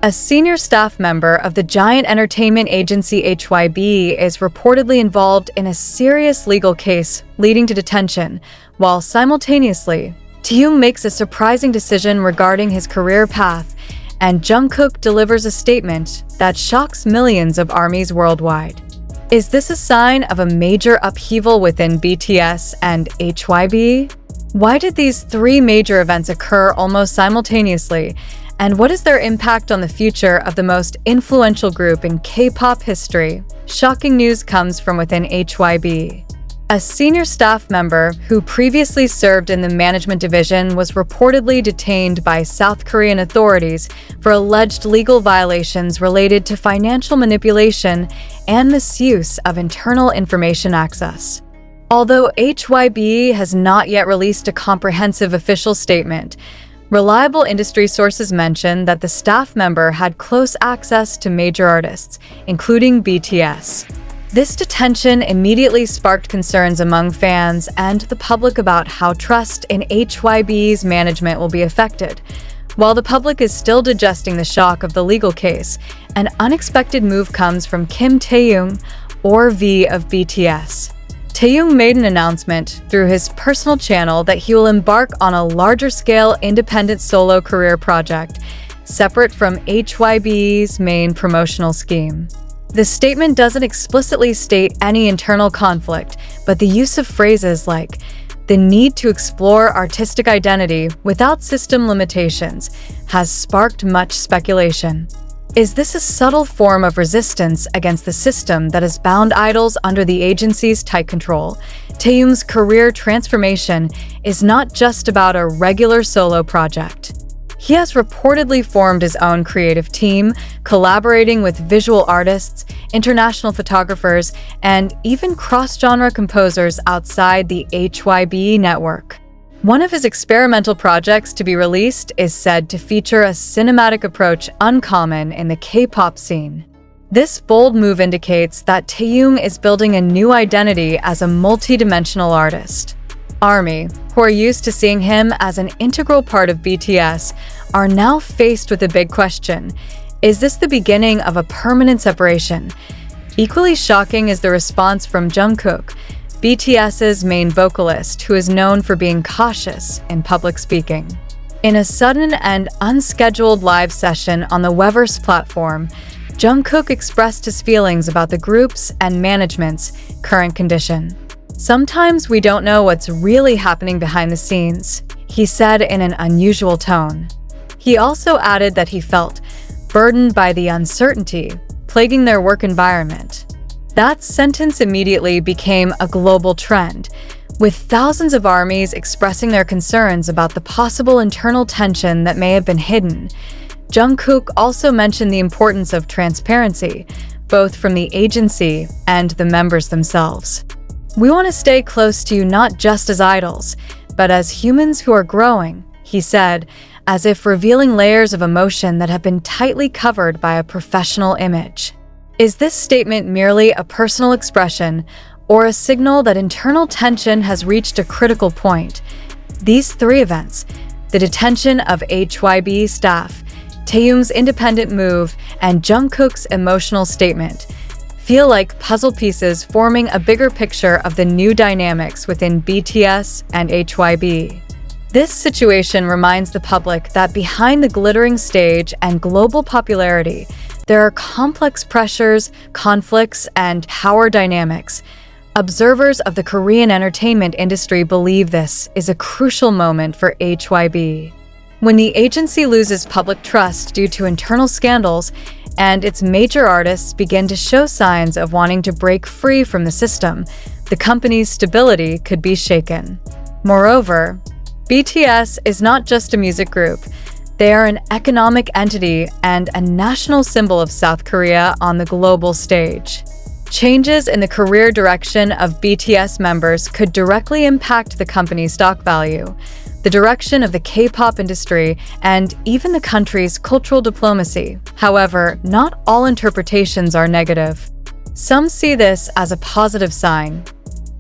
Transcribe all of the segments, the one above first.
A senior staff member of the giant entertainment agency Hybe is reportedly involved in a serious legal case leading to detention, while simultaneously, Taehyung makes a surprising decision regarding his career path, and Jungkook delivers a statement that shocks millions of ARMYs worldwide. Is this a sign of a major upheaval within BTS and Hybe? Why did these three major events occur almost simultaneously? And what is their impact on the future of the most influential group in K-pop history? Shocking news comes from within Hybe. A senior staff member who previously served in the management division was reportedly detained by South Korean authorities for alleged legal violations related to financial manipulation and misuse of internal information access. Although Hybe has not yet released a comprehensive official statement, reliable industry sources mention that the staff member had close access to major artists, including BTS. This detention immediately sparked concerns among fans and the public about how trust in Hybe's management will be affected. While the public is still digesting the shock of the legal case, an unexpected move comes from Kim Taehyung, or V of BTS. Taehyung made an announcement through his personal channel that he will embark on a larger-scale independent solo career project, separate from Hybe's main promotional scheme. The statement doesn't explicitly state any internal conflict, but the use of phrases like the need to explore artistic identity without system limitations has sparked much speculation. Is this a subtle form of resistance against the system that has bound idols under the agency's tight control? Taehyung's career transformation is not just about a regular solo project. He has reportedly formed his own creative team, collaborating with visual artists, international photographers, and even cross-genre composers outside the Hybe network. One of his experimental projects to be released is said to feature a cinematic approach uncommon in the K-pop scene. This bold move indicates that Taehyung is building a new identity as a multi-dimensional artist. ARMY, who are used to seeing him as an integral part of BTS, are now faced with a big question. Is this the beginning of a permanent separation? Equally shocking is the response from Jungkook, BTS's main vocalist, who is known for being cautious in public speaking. In a sudden and unscheduled live session on the Weverse platform, Jungkook expressed his feelings about the group's and management's current condition. "Sometimes we don't know what's really happening behind the scenes," he said in an unusual tone. He also added that he felt burdened by the uncertainty plaguing their work environment. That sentence immediately became a global trend, with thousands of ARMYs expressing their concerns about the possible internal tension that may have been hidden. Jungkook also mentioned the importance of transparency, both from the agency and the members themselves. "We want to stay close to you not just as idols, but as humans who are growing," he said, as if revealing layers of emotion that have been tightly covered by a professional image. Is this statement merely a personal expression or a signal that internal tension has reached a critical point? These three events, the detention of Hybe staff, Taehyung's independent move, and Jungkook's emotional statement, feel like puzzle pieces forming a bigger picture of the new dynamics within BTS and Hybe. This situation reminds the public that behind the glittering stage and global popularity, there are complex pressures, conflicts, and power dynamics. Observers of the Korean entertainment industry believe this is a crucial moment for Hybe. When the agency loses public trust due to internal scandals, and its major artists begin to show signs of wanting to break free from the system, the company's stability could be shaken. Moreover, BTS is not just a music group. They are an economic entity and a national symbol of South Korea on the global stage. Changes in the career direction of BTS members could directly impact the company's stock value, the direction of the K-pop industry, and even the country's cultural diplomacy. However, not all interpretations are negative. Some see this as a positive sign.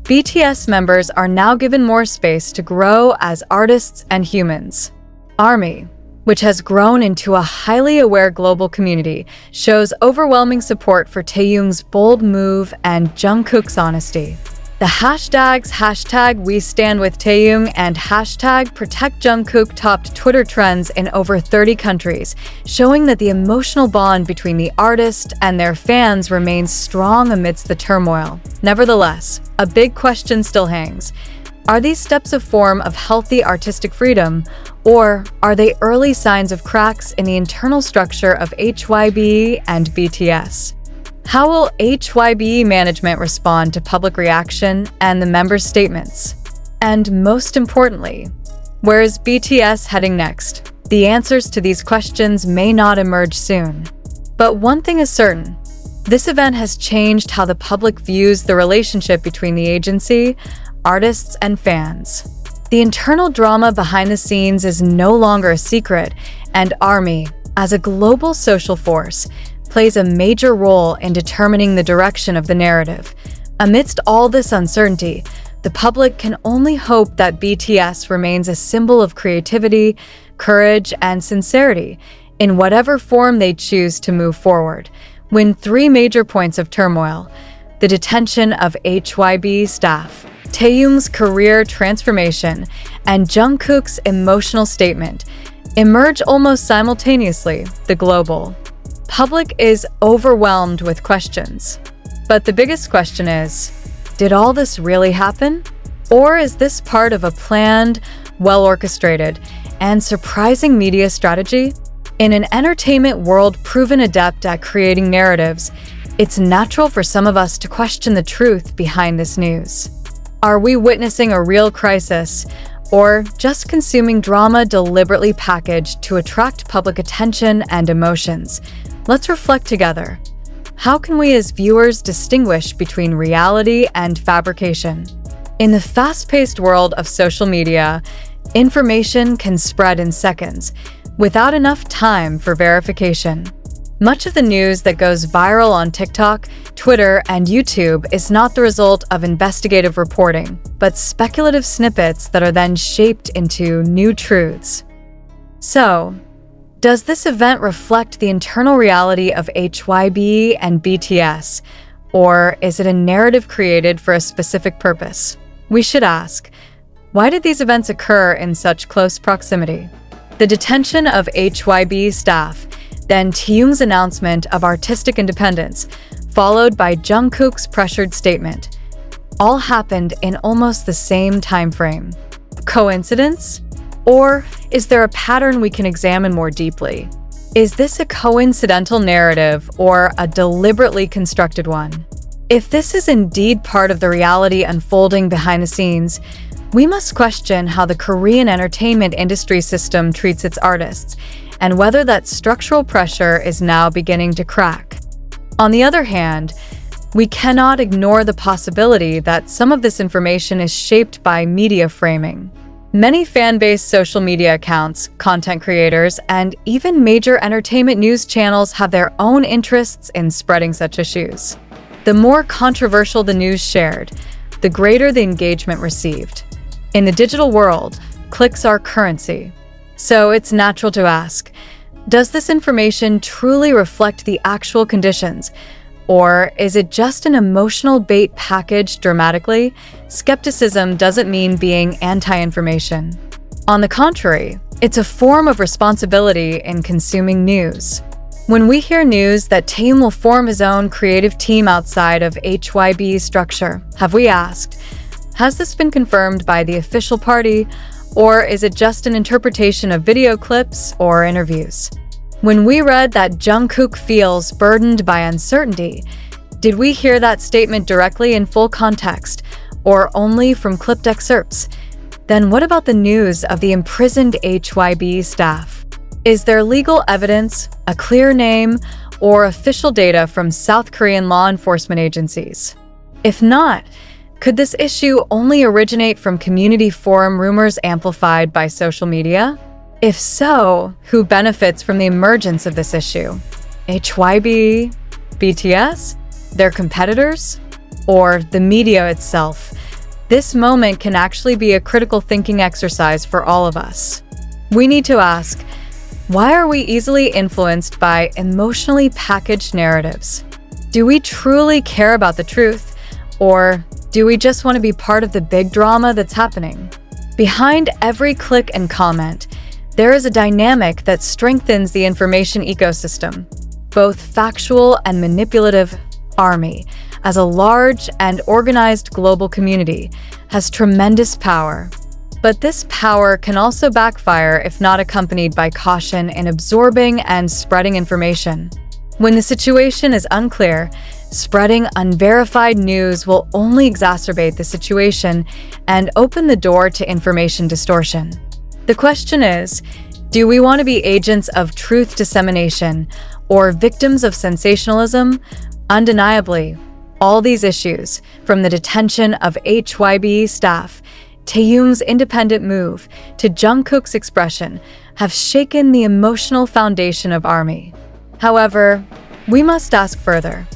BTS members are now given more space to grow as artists and humans. ARMY, which has grown into a highly aware global community, shows overwhelming support for Taehyung's bold move and Jungkook's honesty. The hashtags #WeStandWithTaehyung and #ProtectJungkook topped Twitter trends in over 30 countries, showing that the emotional bond between the artist and their fans remains strong amidst the turmoil. Nevertheless, a big question still hangs. Are these steps a form of healthy artistic freedom, or are they early signs of cracks in the internal structure of HYBE and BTS? How will HYBE management respond to public reaction and the members' statements? And most importantly, where is BTS heading next? The answers to these questions may not emerge soon. But one thing is certain. This event has changed how the public views the relationship between the agency, artists, and fans. The internal drama behind the scenes is no longer a secret, and ARMY, as a global social force, plays a major role in determining the direction of the narrative. Amidst all this uncertainty, the public can only hope that BTS remains a symbol of creativity, courage, and sincerity in whatever form they choose to move forward. When three major points of turmoil, the detention of HYBE staff, Taehyung's career transformation, and Jungkook's emotional statement, emerge almost simultaneously, the global public is overwhelmed with questions. But the biggest question is, did all this really happen? Or is this part of a planned, well-orchestrated, and surprising media strategy? In an entertainment world proven adept at creating narratives, it's natural for some of us to question the truth behind this news. Are we witnessing a real crisis, or just consuming drama deliberately packaged to attract public attention and emotions? Let's reflect together. How can we as viewers distinguish between reality and fabrication? In the fast-paced world of social media, information can spread in seconds, without enough time for verification. Much of the news that goes viral on TikTok, Twitter, and YouTube is not the result of investigative reporting, but speculative snippets that are then shaped into new truths. So, does this event reflect the internal reality of HYBE and BTS, or is it a narrative created for a specific purpose? We should ask, why did these events occur in such close proximity? The detention of HYBE staff, then Taehyung's announcement of artistic independence, followed by Jungkook's pressured statement, all happened in almost the same time frame. Coincidence? Or is there a pattern we can examine more deeply? Is this a coincidental narrative or a deliberately constructed one? If this is indeed part of the reality unfolding behind the scenes, we must question how the Korean entertainment industry system treats its artists, and whether that structural pressure is now beginning to crack. On the other hand, we cannot ignore the possibility that some of this information is shaped by media framing. Many fan-based social media accounts, content creators, and even major entertainment news channels have their own interests in spreading such issues. The more controversial the news shared, the greater the engagement received. In the digital world, clicks are currency. So it's natural to ask, does this information truly reflect the actual conditions? Or is it just an emotional bait packaged dramatically? Skepticism doesn't mean being anti-information. On the contrary, it's a form of responsibility in consuming news. When we hear news that Taehyung will form his own creative team outside of HYBE's structure, have we asked, has this been confirmed by the official party, or is it just an interpretation of video clips or interviews? When we read that Jungkook feels burdened by uncertainty, did we hear that statement directly in full context, or only from clipped excerpts? Then what about the news of the imprisoned HYBE staff? Is there legal evidence, a clear name, or official data from South Korean law enforcement agencies? If not, could this issue only originate from community forum rumors amplified by social media? If so, who benefits from the emergence of this issue? HYBE? BTS? Their competitors? Or the media itself? This moment can actually be a critical thinking exercise for all of us. We need to ask, Why are we easily influenced by emotionally packaged narratives? Do we truly care about the truth? Or do we just want to be part of the big drama that's happening? Behind every click and comment, there is a dynamic that strengthens the information ecosystem. Both factual and manipulative army, as a large and organized global community, has tremendous power. But this power can also backfire if not accompanied by caution in absorbing and spreading information. When the situation is unclear, spreading unverified news will only exacerbate the situation and open the door to information distortion. The question is, do we want to be agents of truth dissemination or victims of sensationalism? Undeniably, all these issues, from the detention of Hybe staff, Taehyung's independent move, to Jungkook's expression, have shaken the emotional foundation of ARMY. However, we must ask further.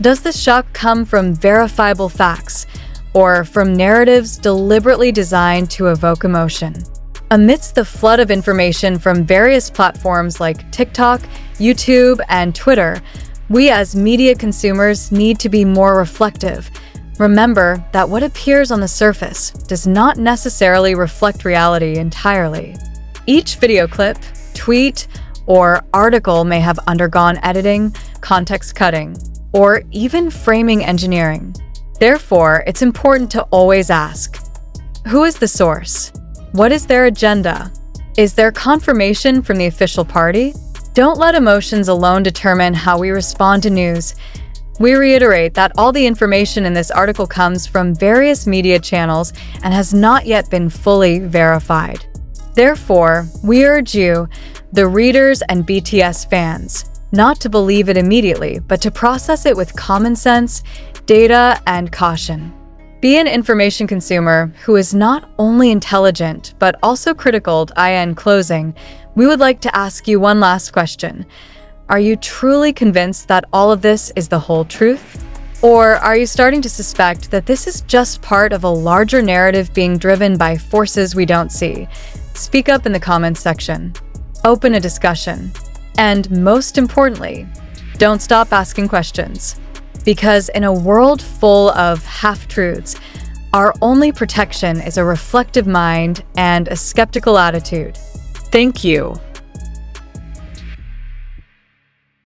Does this shock come from verifiable facts, or from narratives deliberately designed to evoke emotion? Amidst the flood of information from various platforms like TikTok, YouTube, and Twitter, we as media consumers need to be more reflective. Remember that what appears on the surface does not necessarily reflect reality entirely. Each video clip, tweet, or article may have undergone editing, context cutting, or even framing engineering. Therefore, it's important to always ask, who is the source? What is their agenda? Is there confirmation from the official party? Don't let emotions alone determine how we respond to news. We reiterate that all the information in this article comes from various media channels and has not yet been fully verified. Therefore, we urge you, the readers and BTS fans, not to believe it immediately, but to process it with common sense, data, and caution. Be an information consumer who is not only intelligent, but also critical. In closing, we would like to ask you one last question. Are you truly convinced that all of this is the whole truth? Or are you starting to suspect that this is just part of a larger narrative being driven by forces we don't see? Speak up in the comments section. Open a discussion. And most importantly, don't stop asking questions. Because in a world full of half-truths, our only protection is a reflective mind and a skeptical attitude. Thank you.